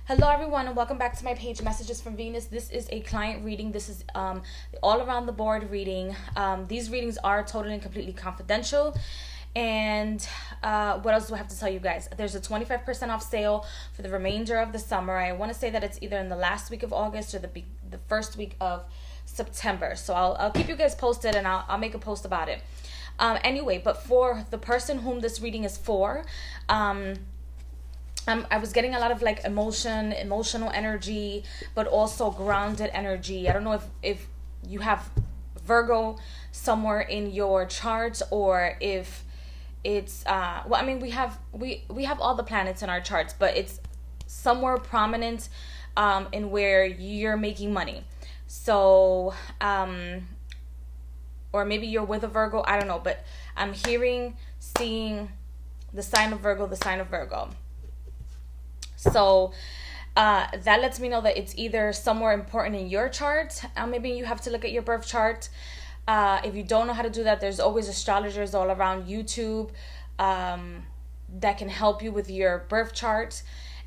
Hello everyone and welcome back to my page, Messages from Venus. This is a client reading. This is all around the board reading. These readings are totally and completely confidential. And what else do I have to tell you guys? There's a 25% off sale for the remainder of the summer. I want to say that it's either in the last week of August or the first week of September. So I'll keep you guys posted, and I'll make a post about it. Anyway, but for the person whom this reading is for, I was getting a lot of like emotional energy, but also grounded energy. I don't know if you have Virgo somewhere in your chart, or if it's we have all the planets in our charts, but it's somewhere prominent in where you're making money. So or maybe you're with a Virgo, I don't know, but I'm seeing the sign of Virgo, So that lets me know that it's either somewhere important in your chart. Maybe you have to look at your birth chart. If you don't know how to do that, there's always astrologers all around YouTube that can help you with your birth chart.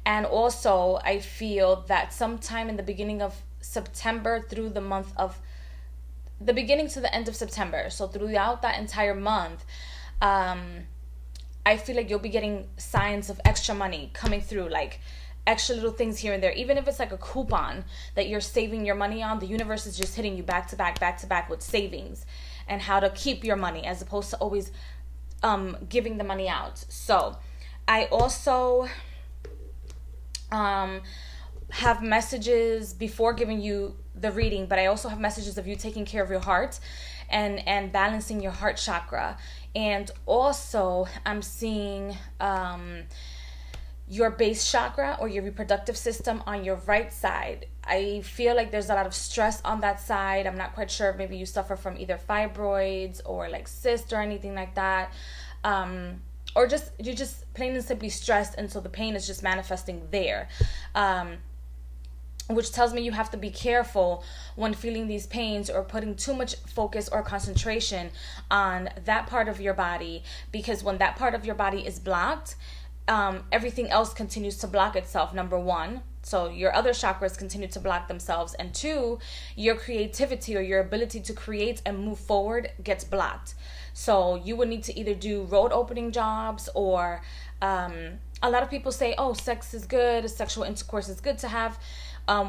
And also, I feel that sometime in the beginning of September through the beginning to the end of September, so throughout that entire month, I feel like you'll be getting signs of extra money coming through, like extra little things here and there. Even if it's like a coupon that you're saving your money on, the universe is just hitting you back to back with savings and how to keep your money as opposed to always giving the money out. So I also have messages before giving you the reading, but I also have messages of you taking care of your heart and balancing your heart chakra. And also I'm seeing your base chakra or your reproductive system on your right side. I feel like there's a lot of stress on that side. I'm not quite sure if maybe you suffer from either fibroids or like cysts or anything like that. Or you're just plain and simply stressed, and so the pain is just manifesting there. Which tells me you have to be careful when feeling these pains or putting too much focus or concentration on that part of your body, because when that part of your body is blocked, everything else continues to block itself, number one. So your other chakras continue to block themselves, and two, your creativity or your ability to create and move forward gets blocked. So you would need to either do road opening jobs, or a lot of people say, oh, sex is good, sexual intercourse is good to have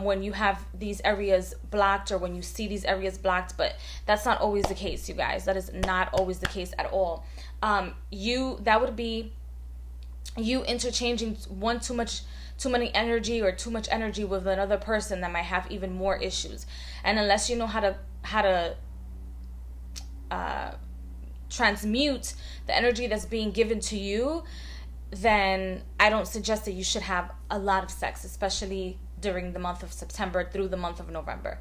when you have these areas blocked, or when you see these areas blocked, but that's not always the case, you guys. That is not always the case at all. That would be you interchanging too many energy or too much energy with another person that might have even more issues. And unless you know how to transmute the energy that's being given to you, then I don't suggest that you should have a lot of sex, especially during the month of September through the month of November.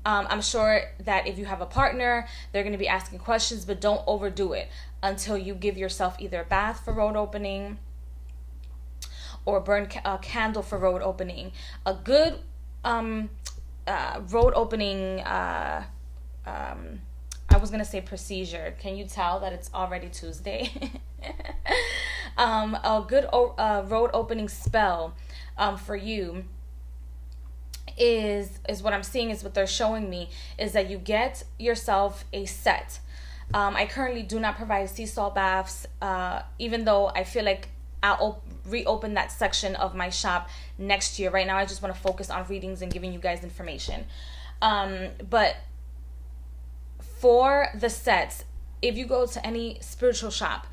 I'm sure that if you have a partner, they're going to be asking questions, but don't overdo it until you give yourself either a bath for road opening or burn a candle for road opening. A good road opening, I was going to say procedure. Can you tell that it's already Tuesday? A good road opening spell for you is what I'm seeing, is what they're showing me, is that you get yourself a set. I currently do not provide sea salt baths, even though I feel like I'll reopen that section of my shop next year. Right now I just want to focus on readings and giving you guys information. But for the sets, if you go to any spiritual shop,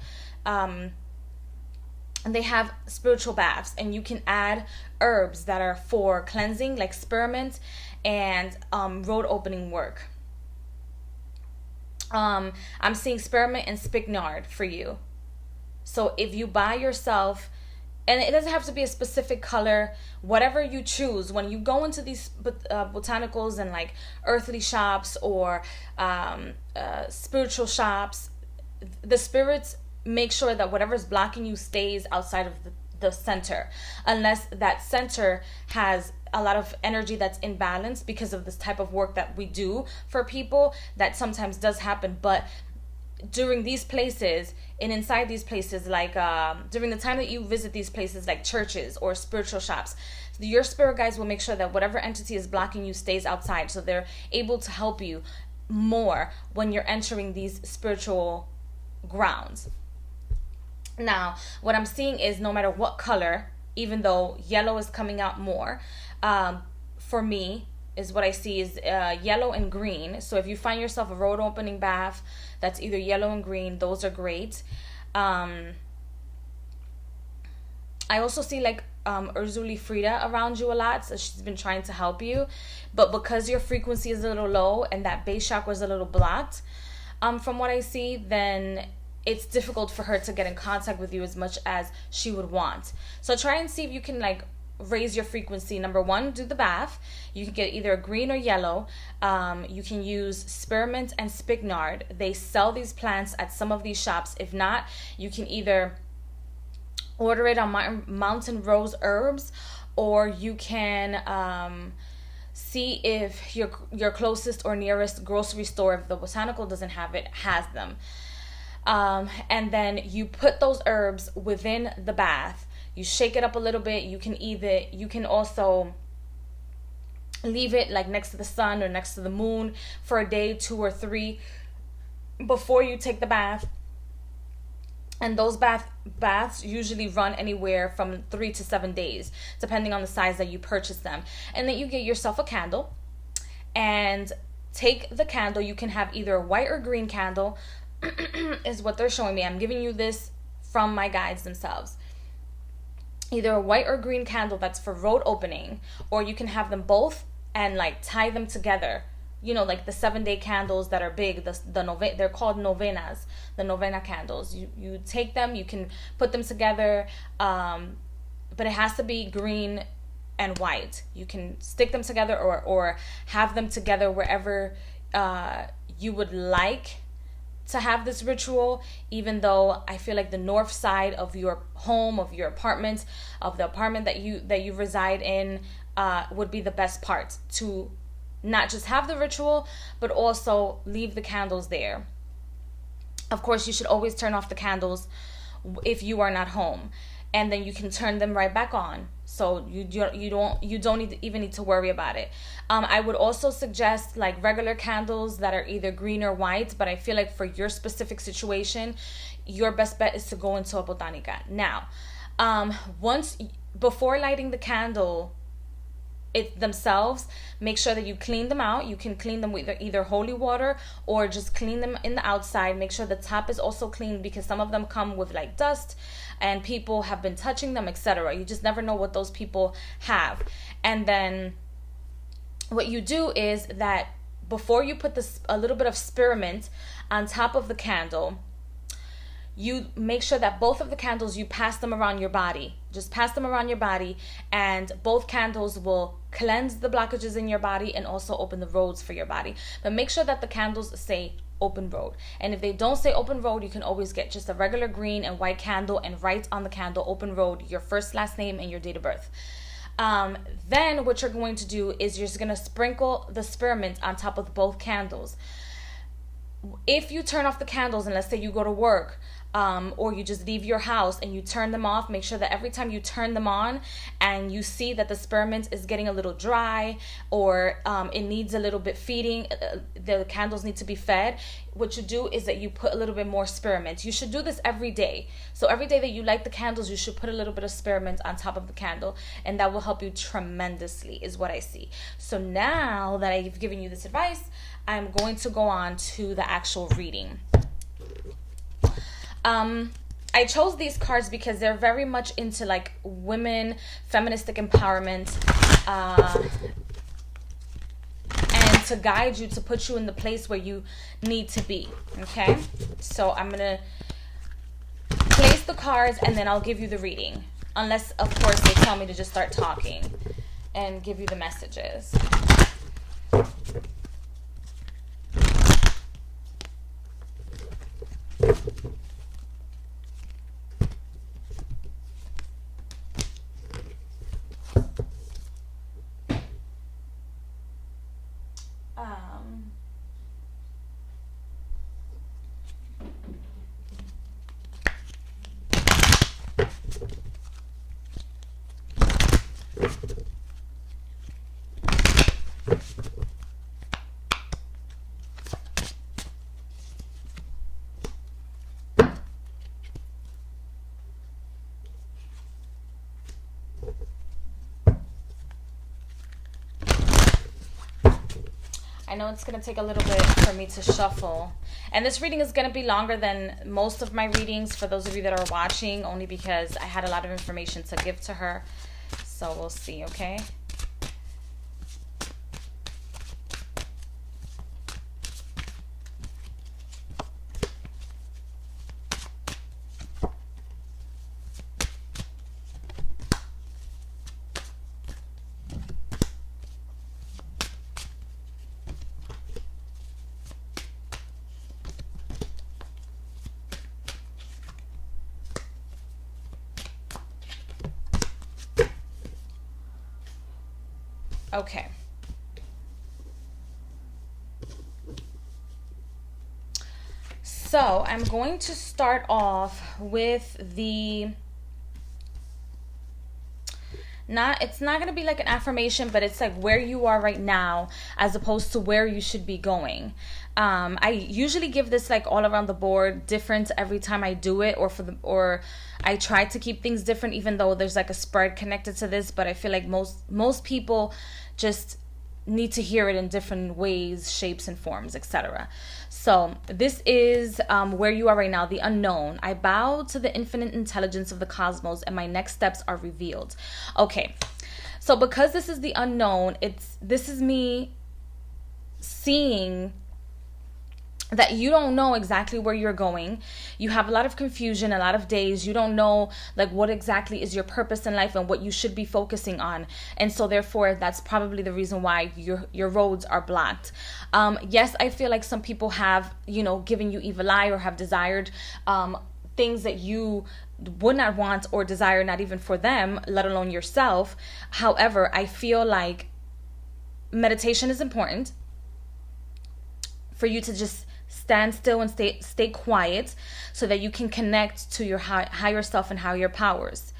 and they have spiritual baths, and you can add herbs that are for cleansing, like spearmint and road opening work. I'm seeing spearmint and spikenard for you. So if you buy yourself, and it doesn't have to be a specific color, whatever you choose, when you go into these botanicals and like earthly shops or spiritual shops, the spirits make sure that whatever's blocking you stays outside of the center, unless that center has a lot of energy that's imbalanced because of this type of work that we do for people. That sometimes does happen, but during these places and inside these places, like during the time that you visit these places like churches or spiritual shops, Your spirit guides will make sure that whatever entity is blocking you stays outside, so they're able to help you more when you're entering these spiritual grounds. Now, what I'm seeing is no matter what color, even though yellow is coming out more, for me, is what I see is yellow and green. So if you find yourself a road opening bath that's either yellow and green, those are great. I also see like Urzuli Frida around you a lot, so she's been trying to help you, but because your frequency is a little low and that base chakra is a little blocked, from what I see, then it's difficult for her to get in contact with you as much as she would want. So try and see if you can like raise your frequency. Number one, do the bath. You can get either a green or yellow. You can use spearmint and spikenard. They sell these plants at some of these shops. If not, you can either order it on Mountain Rose Herbs, or you can see if your closest or nearest grocery store, if the botanical doesn't have it, has them. And then you put those herbs within the bath. You shake it up a little bit. You can also leave it like next to the sun or next to the moon for a day, 2 or 3 before you take the bath. And those baths usually run anywhere from 3 to 7 days, depending on the size that you purchase them. And then you get yourself a candle and take the candle. You can have either a white or green candle is what they're showing me. I'm giving you this from my guides themselves. Either a white or green candle that's for road opening, or you can have them both and like tie them together. You know, like the 7-day candles that are big, they're called novenas, the novena candles. You take them, you can put them together, but it has to be green and white. You can stick them together or have them together wherever you would like to have this ritual, even though I feel like the north side of your home, of your apartment, of the apartment that you reside in, would be the best part to not just have the ritual, but also leave the candles there. Of course, you should always turn off the candles if you are not home, and then you can turn them right back on. So you don't even need to worry about it. I would also suggest like regular candles that are either green or white, but I feel like for your specific situation, your best bet is to go into a botanica. Now, before lighting the candle themselves, make sure that you clean them out. You can clean them with either holy water or just clean them in the outside. Make sure the top is also clean, because some of them come with like dust and people have been touching them, etc. You just never know what those people have. And then what you do is that before you put a little bit of spearmint on top of the candle, you make sure that both of the candles, you pass them around your body. Just pass them around your body, and both candles will cleanse the blockages in your body and also open the roads for your body. But make sure that the candles say open road. And if they don't say open road, you can always get just a regular green and white candle and write on the candle open road, your first, last name, and your date of birth. Then what you're going to do is you're just going to sprinkle the spearmint on top of both candles. If you turn off the candles, and let's say you go to work, or you just leave your house and you turn them off, make sure that every time you turn them on and you see that the spearmint is getting a little dry, or it needs a little bit feeding, the candles need to be fed, what you do is that you put a little bit more spearmint. You should do this every day. So every day that you light the candles, you should put a little bit of spearmint on top of the candle, and that will help you tremendously, is what I see. So now that I've given you this advice, I'm going to go on to the actual reading. I chose these cards because they're very much into like women, feministic empowerment, and to guide you, to put you in the place where you need to be. Okay, so I'm gonna place the cards and then I'll give you the reading, unless of course they tell me to just start talking and give you the messages. I know it's going to take a little bit for me to shuffle. And this reading is going to be longer than most of my readings for those of you that are watching, only because I had a lot of information to give to her. So we'll see, okay? Okay. So I'm going to start off with it's not going to be like an affirmation, but it's like where you are right now as opposed to where you should be going. I usually give this like all around the board, different every time I do it, or I try to keep things different, even though there's like a spread connected to this. But I feel like most people just need to hear it in different ways, shapes, and forms, etc. So this is where you are right now, the unknown. I bow to the infinite intelligence of the cosmos, and my next steps are revealed. Okay, so because this is the unknown, this is me seeing that you don't know exactly where you're going. You have a lot of confusion, a lot of days. You don't know like what exactly is your purpose in life and what you should be focusing on. And so therefore, that's probably the reason why your roads are blocked. Yes, I feel like some people have, given you evil eye or have desired things that you would not want or desire, not even for them, let alone yourself. However, I feel like meditation is important for you to just stand still and stay quiet so that you can connect to your higher self and higher powers.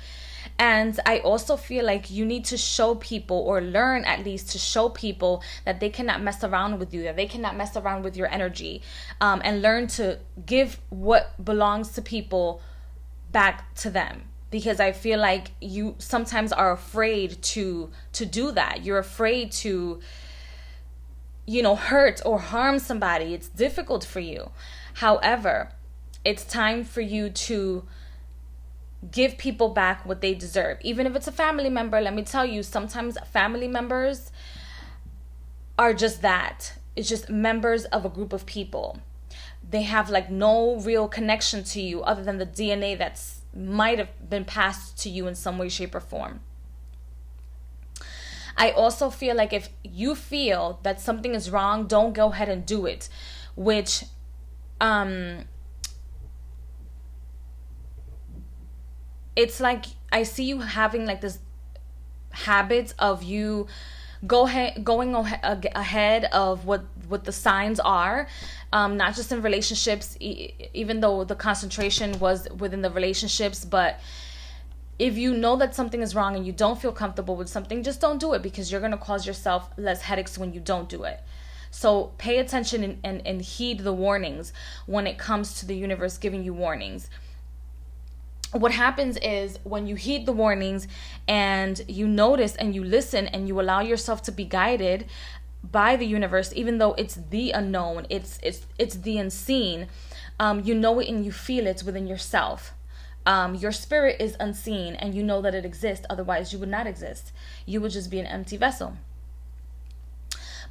And I also feel like you need to show people, or learn at least to show people, that they cannot mess around with you, that they cannot mess around with your energy, and learn to give what belongs to people back to them. Because I feel like you sometimes are afraid to do that. You're afraid to hurt or harm somebody. It's difficult for you. However, it's time for you to give people back what they deserve. Even if it's a family member, let me tell you, sometimes family members are just that. It's just members of a group of people. They have like no real connection to you other than the DNA that's might have been passed to you in some way, shape, or form. I also feel like if you feel that something is wrong, don't go ahead and do it, which it's like I see you having like this habit of you going ahead of what the signs are, not just in relationships, even though the concentration was within the relationships, but if you know that something is wrong and you don't feel comfortable with something, just don't do it, because you're going to cause yourself less headaches when you don't do it. So pay attention and heed the warnings when it comes to the universe giving you warnings. What happens is when you heed the warnings and you notice and you listen and you allow yourself to be guided by the universe, even though it's the unknown, it's the unseen, you know it and you feel it within yourself. Your spirit is unseen and you know that it exists. Otherwise, you would not exist. You would just be an empty vessel.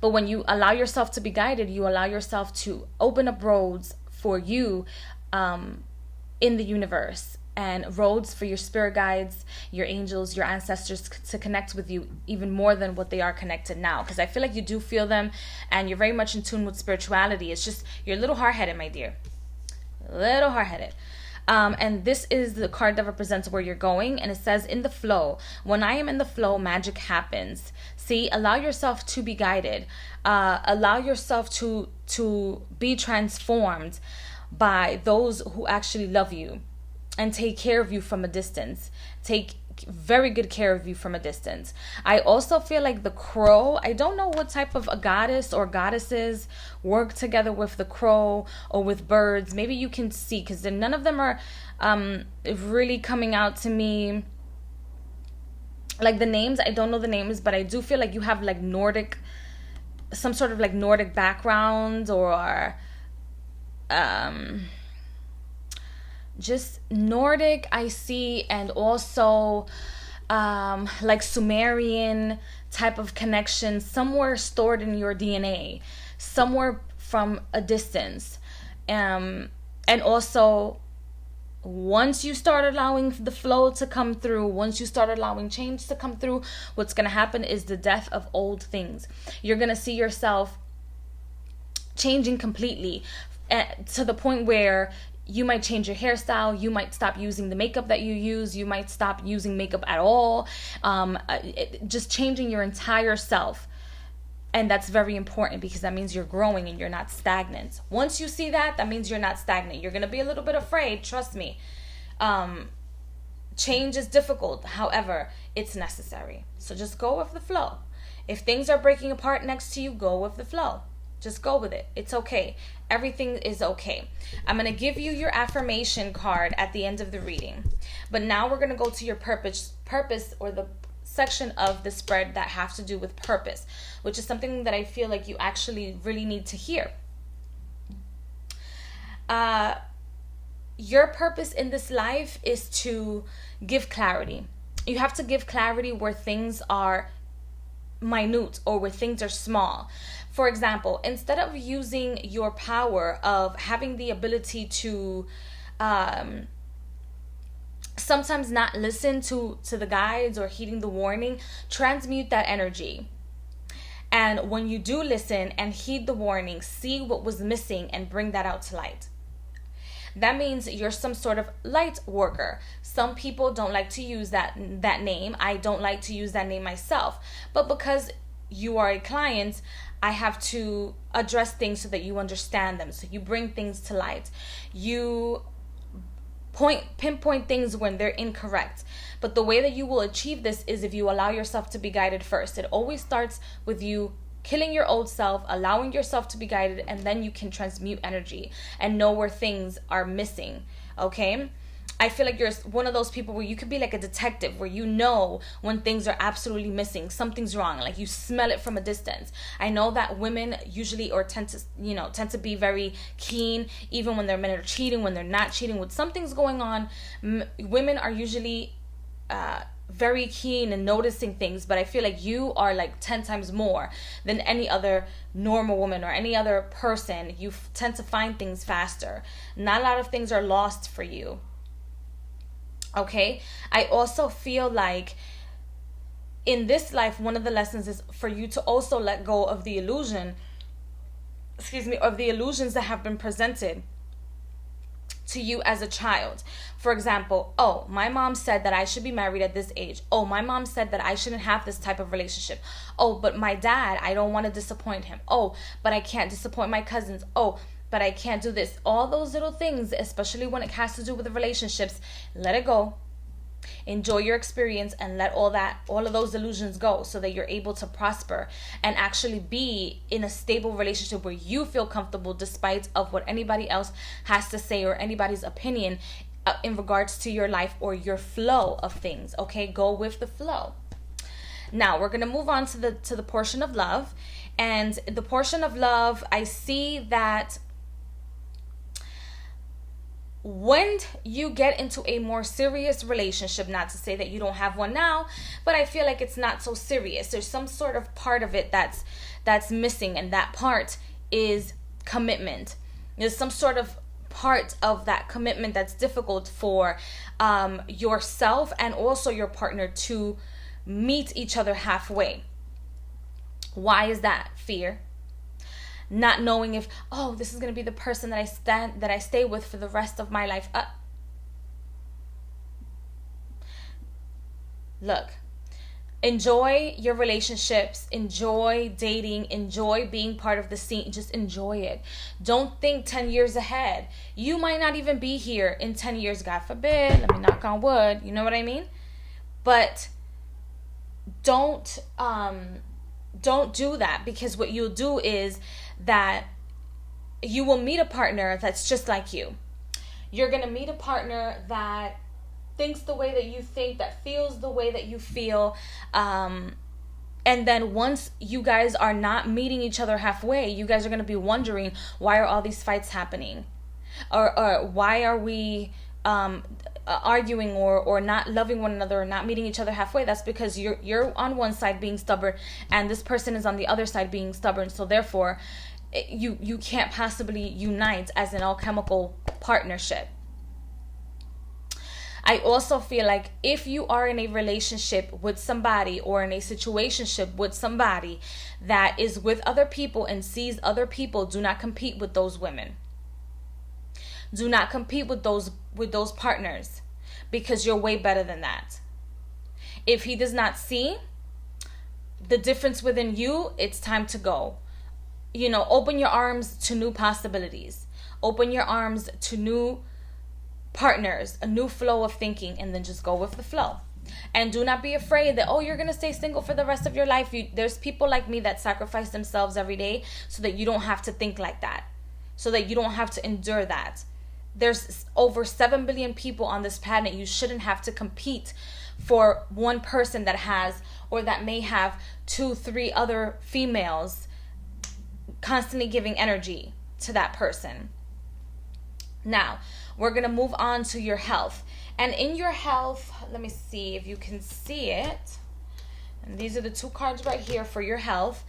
But when you allow yourself to be guided, you allow yourself to open up roads for you in the universe, and roads for your spirit guides, your angels, your ancestors to connect with you even more than what they are connected now. Because I feel like you do feel them and you're very much in tune with spirituality. It's just you're a little hard-headed, my dear. A little hard-headed. And this is the card that represents where you're going, and it says, in the flow. When I am in the flow, magic happens. See, allow yourself to be guided. Allow yourself to be transformed by those who actually love you and take care of you from a distance. Take very good care of you from a distance. I also feel like the crow, I don't know what type of a goddess or goddesses work together with the crow or with birds. Maybe you can see, because none of them are really coming out to me. Like the names, I don't know the names, but I do feel like you have like Nordic some sort of like Nordic background, or just Nordic I see, and also like Sumerian type of connection somewhere stored in your DNA, somewhere from a distance. And also, once you start allowing the flow to come through, once you start allowing change to come through, what's going to happen is the death of old things. You're going to see yourself changing completely, to the point where you might change your hairstyle, you might stop using the makeup that you use, you might stop using makeup at all, just changing your entire self. And that's very important, because that means you're growing and you're not stagnant. Once you see that, that means you're not stagnant. You're going to be a little bit afraid, trust me. Change is difficult, however, it's necessary. So just go with the flow. If things are breaking apart next to you, go with the flow. Just go with it. It's okay. Everything is okay. I'm going to give you your affirmation card at the end of the reading. But now we're going to go to your purpose, or the section of the spread that have to do with purpose, which is something that I feel like you actually really need to hear. Your purpose in this life is to give clarity. You have to give clarity where things are minute, or where things are small. For example, instead of using your power of having the ability to sometimes not listen to the guides or heeding the warning, transmute that energy. And when you do listen and heed the warning, see what was missing and bring that out to light. That means you're some sort of light worker. Some people don't like to use that name. I don't like to use that name myself. But because you are a client, I have to address things so that you understand them. So you bring things to light. You pinpoint things when they're incorrect. But the way that you will achieve this is if you allow yourself to be guided first. It always starts with you killing your old self, allowing yourself to be guided, and then you can transmute energy and know where things are missing. Okay? I feel like you're one of those people where you could be like a detective, where you know when things are absolutely missing, something's wrong, like you smell it from a distance. I know that women usually tend to be very keen, even when their men are cheating, when they're not cheating, when something's going on. Women are usually very keen and noticing things, but I feel like you are like 10 times more than any other normal woman or any other person. You tend to find things faster. Not a lot of things are lost for you. Okay? I also feel like in this life, one of the lessons is for you to also let go of the illusions that have been presented to you as a child. For example, oh, my mom said that I should be married at this age. Oh, my mom said that I shouldn't have this type of relationship. Oh, but my dad, I don't want to disappoint him. Oh, but I can't disappoint my cousins. Oh, but I can't do this. All those little things, especially when it has to do with the relationships, let it go. Enjoy your experience and let all of those illusions go, so that you're able to prosper and actually be in a stable relationship where you feel comfortable despite of what anybody else has to say or anybody's opinion in regards to your life or your flow of things. Okay, go with the flow. Now we're going to move on to the portion of love. And the portion of love, I see that when you get into a more serious relationship, not to say that you don't have one now, but I feel like it's not so serious. There's some sort of part of it that's missing, and that part is commitment. There's some sort of part of that commitment that's difficult for yourself and also your partner to meet each other halfway. Why is that? Fear. Not knowing if, oh, this is going to be the person that I stay with for the rest of my life. Look, enjoy your relationships, enjoy dating, enjoy being part of the scene. Just enjoy it. Don't think 10 years ahead. You might not even be here in 10 years, God forbid. Let me knock on wood. You know what I mean? But don't do that, because what you'll do is that you will meet a partner that's just like you. You're going to meet a partner that thinks the way that you think, that feels the way that you feel, And then once you guys are not meeting each other halfway, you guys are going to be wondering, why are all these fights happening? Or why are we arguing or not loving one another or not meeting each other halfway? That's because you're on one side being stubborn and this person is on the other side being stubborn. So therefore, you can't possibly unite as an alchemical partnership. I also feel like if you are in a relationship with somebody or in a situationship with somebody that is with other people and sees other people, do not compete with those women. Do not compete with those partners, because you're way better than that. If he does not see the difference within you, it's time to go. Open your arms to new possibilities. Open your arms to new partners, a new flow of thinking, and then just go with the flow. And do not be afraid that, you're going to stay single for the rest of your life. There's people like me that sacrifice themselves every day so that you don't have to think like that, so that you don't have to endure that. There's over 7 billion people on this planet. You shouldn't have to compete for one person that has, or that may have 2-3 other females constantly giving energy to that person. Now, we're going to move on to your health. And in your health, let me see if you can see it. And these are the 2 cards right here for your health.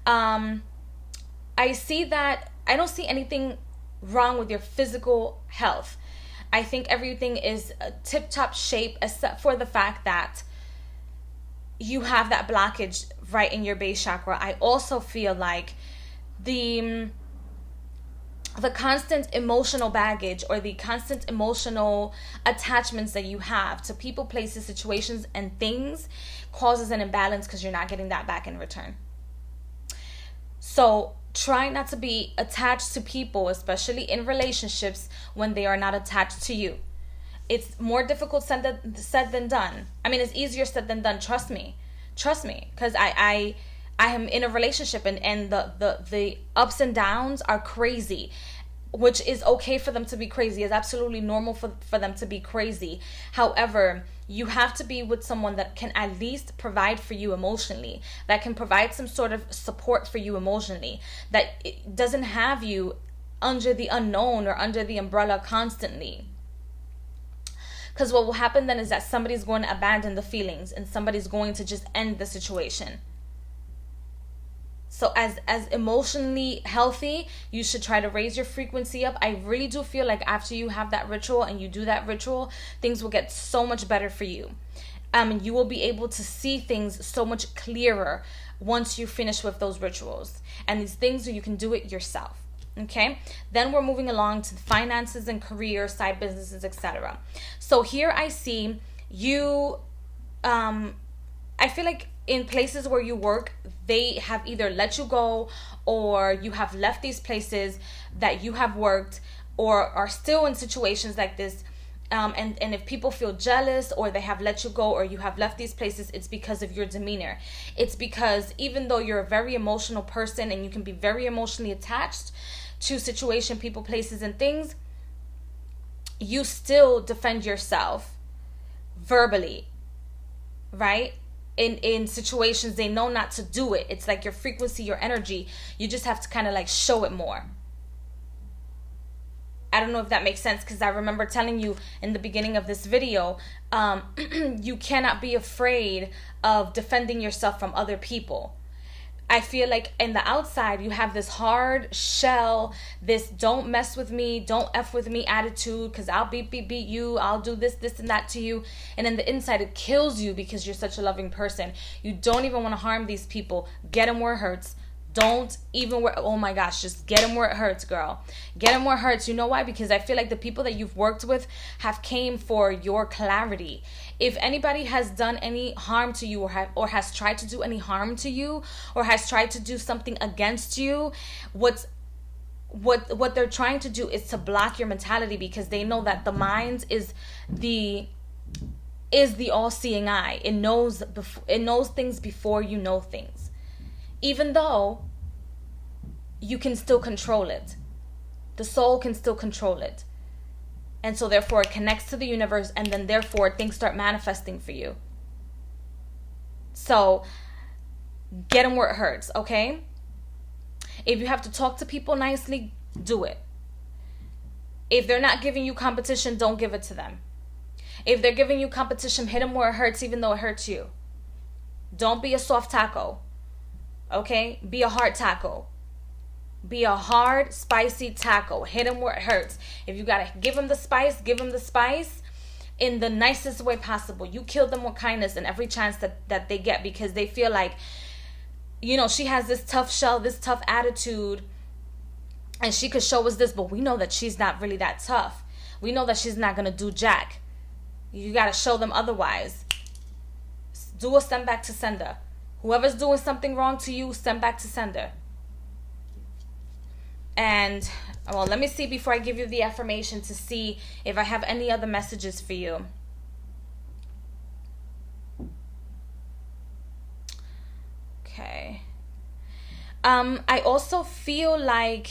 I see that I don't see anything wrong with your physical health. I think everything is a tip-top shape, except for the fact that you have that blockage right in your base chakra. I also feel like the constant emotional baggage or the constant emotional attachments that you have to people, places, situations, and things causes an imbalance, because you're not getting that back in return. So try not to be attached to people, especially in relationships, when they are not attached to you. It's more difficult said than done. I mean, it's easier said than done. Trust me, because I am in a relationship, and the ups and downs are crazy, which is okay for them to be crazy. It's absolutely normal for them to be crazy. However, you have to be with someone that can at least provide for you emotionally, that can provide some sort of support for you emotionally, that it doesn't have you under the unknown or under the umbrella constantly. Because what will happen then is that somebody's going to abandon the feelings and somebody's going to just end the situation. So as emotionally healthy, you should try to raise your frequency up. I really do feel like after you have that ritual and you do that ritual, things will get so much better for you. And you will be able to see things so much clearer once you finish with those rituals. And these things, you can do it yourself. Okay? Then we're moving along to finances and career, side businesses, etc. So here I see you, I feel like in places where you work, they have either let you go, or you have left these places that you have worked, or are still in situations like this. And if people feel jealous, or they have let you go, or you have left these places, it's because of your demeanor. It's because even though you're a very emotional person and you can be very emotionally attached to situation, people, places, and things, you still defend yourself verbally, right? In situations they know not to do it. It's like your frequency, your energy, you just have to kind of like show it more. I don't know if that makes sense, because I remember telling you in the beginning of this video, you cannot be afraid of defending yourself from other people. I feel like in the outside, you have this hard shell, this don't mess with me, don't F with me attitude, because I'll beat you, I'll do this, and that to you. And in the inside, it kills you because you're such a loving person. You don't even want to harm these people. Get them where it hurts. Don't even oh my gosh, just get them where it hurts, girl. Get them where it hurts. You know why? Because I feel like the people that you've worked with have came for your clarity. If anybody has done any harm to you, or has tried to do any harm to you, or has tried to do something against you, what they're trying to do is to block your mentality, because they know that the mind is the all-seeing eye. It knows things before you know things. Even though you can still control it. The soul can still control it. And so therefore it connects to the universe, and then therefore things start manifesting for you. So get them where it hurts, okay? If you have to talk to people nicely, do it. If they're not giving you competition, don't give it to them. If they're giving you competition, hit them where it hurts, even though it hurts you. Don't be a soft taco, okay? Be a hard taco. Be a hard, spicy taco. Hit them where it hurts. If you gotta give them the spice, give them the spice in the nicest way possible. You kill them with kindness and every chance that they get, because they feel like, you know, she has this tough shell, this tough attitude, and she could show us this, but we know that she's not really that tough. We know that she's not gonna do jack. You gotta show them otherwise. Do a send back to sender. Whoever's doing something wrong to you, send back to sender. And, well, let me see before I give you the affirmation to see if I have any other messages for you. Okay. I also feel like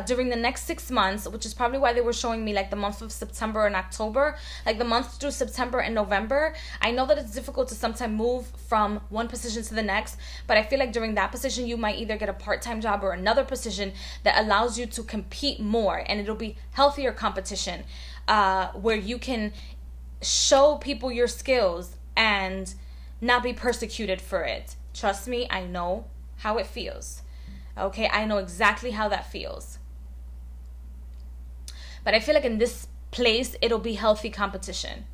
during the next 6 months, which is probably why they were showing me like the month of September and October, like the month through September and November, I know that it's difficult to sometimes move from one position to the next, but I feel like during that position, you might either get a part-time job or another position that allows you to compete more, and it'll be healthier competition where you can show people your skills and not be persecuted for it. Trust me, I know how it feels. Okay, I know exactly how that feels. But I feel like in this place, it'll be healthy competition.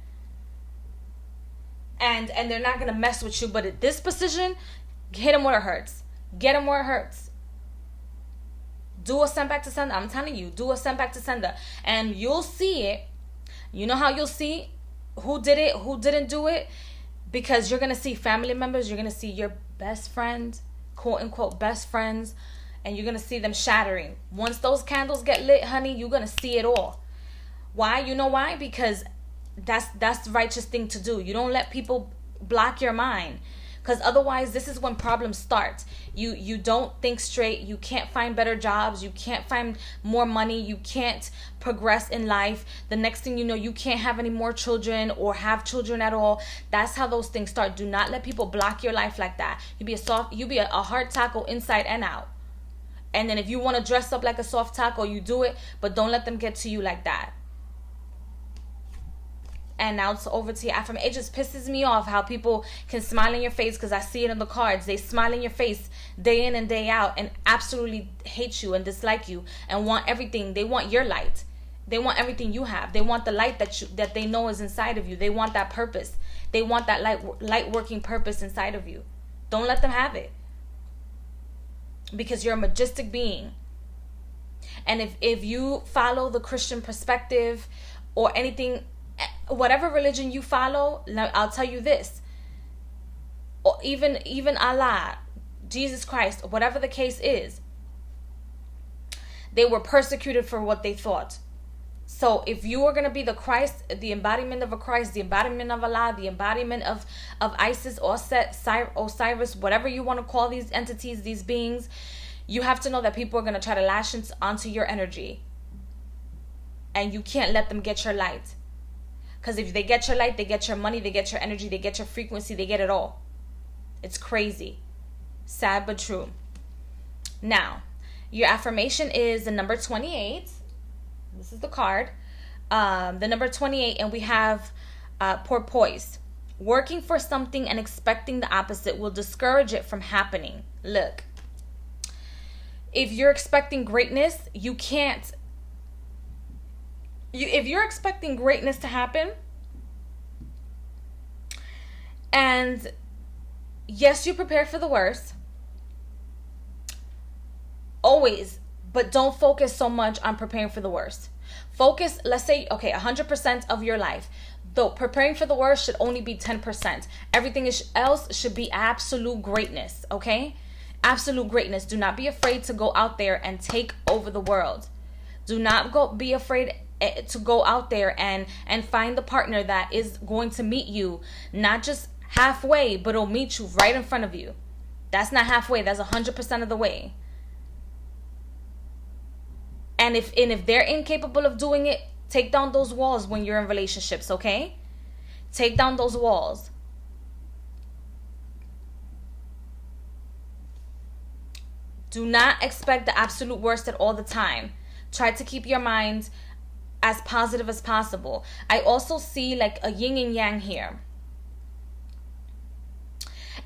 And they're not going to mess with you. But at this position, hit them where it hurts. Get them where it hurts. Do a send back to sender. I'm telling you, do a send back to sender. And you'll see it. You know how you'll see who did it, who didn't do it? Because you're going to see family members. You're going to see your best friend, quote unquote best friends, and you're gonna see them shattering. Once those candles get lit, honey, you're gonna see it all. Why? You know why? Because that's the righteous thing to do. You don't let people block your mind, because otherwise this is when problems start. You don't think straight. You can't find better jobs. You can't find more money. You can't progress in life. The next thing you know, you can't have any more children or have children at all. That's how those things start. Do not let people block your life like that. You be a hard taco inside and out. And then if you want to dress up like a soft taco, you do it, but don't let them get to you like that. And now it's over to your affirmation. It just pisses me off how people can smile in your face, because I see it in the cards. They smile in your face day in and day out and absolutely hate you and dislike you and want everything. They want your light. They want everything you have. They want the light that they know is inside of you. They want that purpose. They want that light working purpose inside of you. Don't let them have it, because you're a majestic being. And if you follow the Christian perspective or anything, whatever religion you follow, I'll tell you this, or even Allah, Jesus Christ, whatever the case is, they were persecuted for what they thought. So if you are going to be the Christ, the embodiment of a Christ, the embodiment of Allah, the embodiment of Isis, Osset, Osiris, whatever you want to call these entities, these beings, you have to know that people are going to try to lash onto your energy. And you can't let them get your light. Because if they get your light, they get your money, they get your energy, they get your frequency, they get it all. It's crazy. Sad but true. Now, your affirmation is the number 28. This is the card. The number 28, and we have porpoise. Working for something and expecting the opposite will discourage it from happening. Look, if you're expecting greatness, you can't. If you're expecting greatness to happen, and yes, you prepare for the worst, always, but don't focus so much on preparing for the worst. Focus, let's say, okay, 100% of your life. Though preparing for the worst should only be 10%. Everything else should be absolute greatness, okay? Absolute greatness. Do not be afraid to go out there and take over the world. Do not be afraid to go out there and find the partner that is going to meet you, not just halfway, but it'll meet you right in front of you. That's not halfway. That's 100% of the way. And if they're incapable of doing it, take down those walls when you're in relationships, okay? Take down those walls. Do not expect the absolute worst at all the time. Try to keep your mind as positive as possible. I also see like a yin and yang here.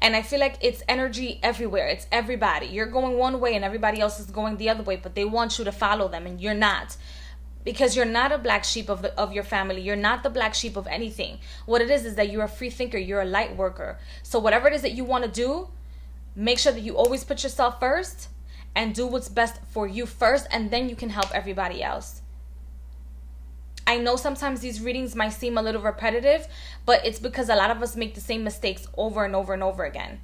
And I feel like it's energy everywhere. It's everybody. You're going one way and everybody else is going the other way, but they want you to follow them and you're not. Because you're not a black sheep of your family. You're not the black sheep of anything. What it is that you're a free thinker. You're a light worker. So whatever it is that you want to do, make sure that you always put yourself first and do what's best for you first, and then you can help everybody else. I know sometimes these readings might seem a little repetitive, but it's because a lot of us make the same mistakes over and over and over again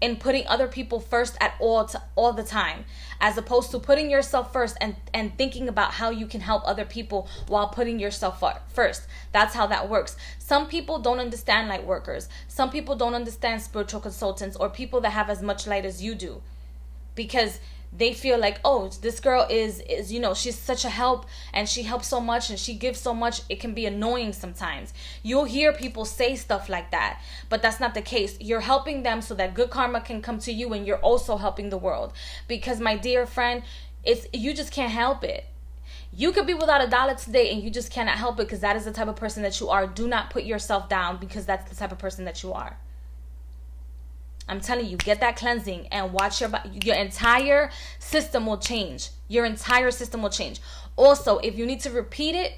in putting other people first at all the time, as opposed to putting yourself first and thinking about how you can help other people while putting yourself first. That's how that works. Some people don't understand light workers. Some people don't understand spiritual consultants or people that have as much light as you do, because they feel like, oh, this girl is she's such a help and she helps so much and she gives so much. It can be annoying sometimes. You'll hear people say stuff like that, but that's not the case. You're helping them so that good karma can come to you, and you're also helping the world. Because my dear friend, you just can't help it. You could be without $1 today and you just cannot help it, because that is the type of person that you are. Do not put yourself down, because that's the type of person that you are. I'm telling you, get that cleansing and watch your entire system will change. Your entire system will change. Also, if you need to repeat it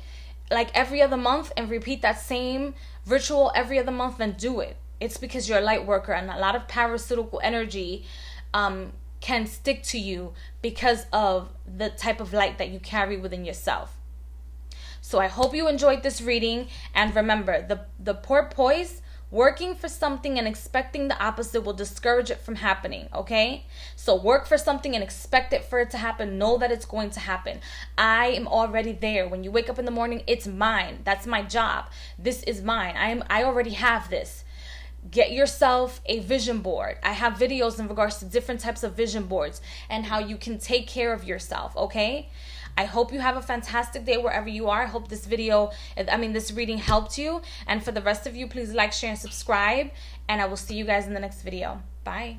like every other month and repeat that same ritual every other month, then do it. It's because you're a light worker, and a lot of parasitical energy can stick to you because of the type of light that you carry within yourself. So I hope you enjoyed this reading, and remember, the porpoise working for something and expecting the opposite will discourage it from happening, okay? So work for something and expect it for it to happen. Know that it's going to happen. I am already there. When you wake up in the morning, it's mine. That's my job. This is mine. I already have this. Get yourself a vision board. I have videos in regards to different types of vision boards and how you can take care of yourself, okay? I hope you have a fantastic day wherever you are. I hope this reading helped you. And for the rest of you, please like, share, and subscribe. And I will see you guys in the next video. Bye.